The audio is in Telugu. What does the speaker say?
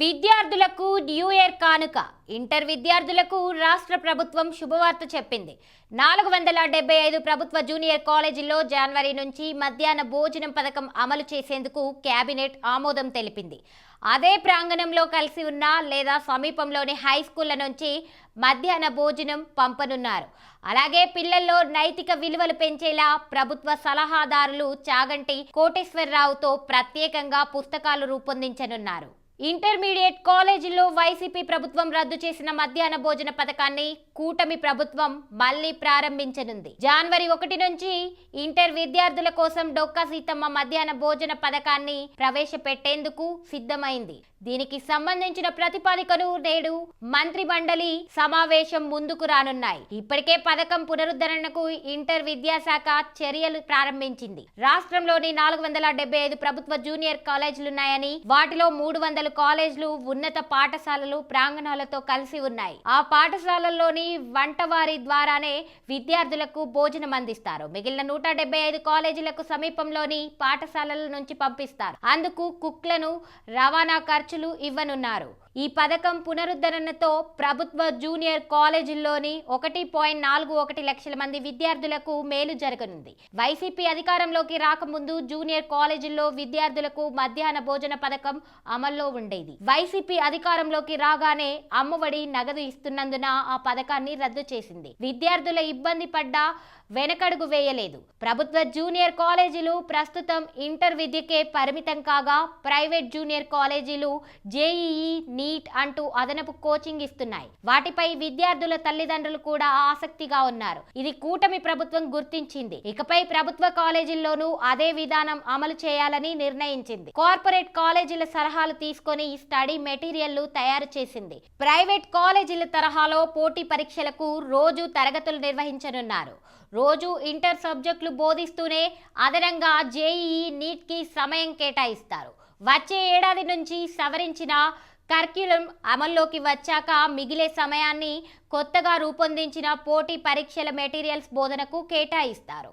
విద్యార్థులకు న్యూ ఇయర్ కానుక ఇంటర్ విద్యార్థులకు రాష్ట్ర ప్రభుత్వం శుభవార్త చెప్పింది. 475 ప్రభుత్వ జూనియర్ కాలేజీల్లో జనవరి నుంచి మధ్యాహ్న భోజనం పథకం అమలు చేసేందుకు కేబినెట్ ఆమోదం తెలిపింది. అదే ప్రాంగణంలో కలిసి ఉన్న లేదా సమీపంలోని హై స్కూళ్ల నుంచి మధ్యాహ్న భోజనం పంపనున్నారు. అలాగే పిల్లల్లో నైతిక విలువలు పెంచేలా ప్రభుత్వ సలహాదారులు చాగంటి కోటేశ్వరరావుతో ప్రత్యేకంగా పుస్తకాలు రూపొందించనున్నారు. ఇంటర్మీడియట్ కాలేజీల్లో వైసీపీ ప్రభుత్వం రద్దు చేసిన మధ్యాహ్న భోజన పథకాన్ని కూటమి ప్రభుత్వం మళ్లీ ప్రారంభించనుంది. జనవరి 1 నుంచి ఇంటర్ విద్యార్థుల కోసం డొక్కా సీతమ్మ మధ్యాహ్న భోజన పథకాన్ని ప్రవేశపెట్టేందుకు సిద్ధమైంది. దీనికి సంబంధించిన ప్రతిపాదికను నేడు మంత్రి మండలి సమావేశం ముందుకు రానున్నాయి. ఇప్పటికే పథకం పునరుద్ధరణకు ఇంటర్ విద్యాశాఖ చర్యలు ప్రారంభించింది. రాష్ట్రంలోని 475 ప్రభుత్వ జూనియర్ కాలేజీలున్నాయని, వాటిలో 300 కాలేజీలు ఉన్నత పాఠశాలలు ప్రాంగణాలతో కలిసి ఉన్నాయి. ఆ పాఠశాలల్లోని వంటవారి ద్వారానే విద్యార్థులకు భోజనం అందిస్తారు. మిగిలిన 175 కాలేజీలకు సమీపంలోని పాఠశాలల నుంచి పంపిస్తారు. అందుకు కుక్లను రవాణా ఖర్చులు ఇవ్వనున్నారు. ఈ పథకం పునరుద్ధరణతో ప్రభుత్వ జూనియర్ కాలేజీల్లోని 1.41 లక్షల మంది విద్యార్థులకు మేలు జరగనుంది. వైసీపీ అధికారంలోకి రాకముందు జూనియర్ కాలేజీల్లో విద్యార్థులకు మధ్యాహ్న భోజన పథకం అమల్లో ఉండేది. వైసీపీ అధికారంలోకి రాగానే అమ్మఒడి నగదు ఇస్తున్నందున ఆ పథకాన్ని రద్దు చేసింది. విద్యార్థుల ఇబ్బంది పడ్డా వెనకడుగు వేయలేదు. ప్రభుత్వ జూనియర్ కాలేజీలు ప్రస్తుతం ఇంటర్ విద్యకే పరిమితం కాగా, ప్రైవేట్ జూనియర్ కాలేజీలు జేఈఈ, నీట్ అంటూ అదనపు కోచింగ్ ఇస్తున్నాయి. వాటిపై విద్యార్థుల తల్లిదండ్రులు కూడా ఆసక్తిగా ఉన్నారు. ఇది కూటమి ప్రభుత్వం గుర్తించింది. ఇకపై ప్రభుత్వ కాలేజీల్లోనూ అదే విధానం అమలు చేయాలని నిర్ణయించింది. కార్పొరేట్ కాలేజీల సలహాలు తీసుకొని స్టడీ మెటీరియల్లు తయారు చేసింది. ప్రైవేట్ కాలేజీల తరహాలో పోటీ పరీక్షలకు రోజు తరగతులు నిర్వహించనున్నారు. రోజు ఇంటర్ సబ్జెక్టులు బోధిస్తూనే అదనంగా జేఈఈ, నీట్ కి సమయం కేటాయిస్తారు. వచ్చే ఏడాది నుంచి సవరించిన కర్క్యులం అమల్లోకి వచ్చాక మిగిలే సమయాన్ని కొత్తగా రూపొందించిన పోటీ పరీక్షల మెటీరియల్స్ బోధనకు కేటాయిస్తారు.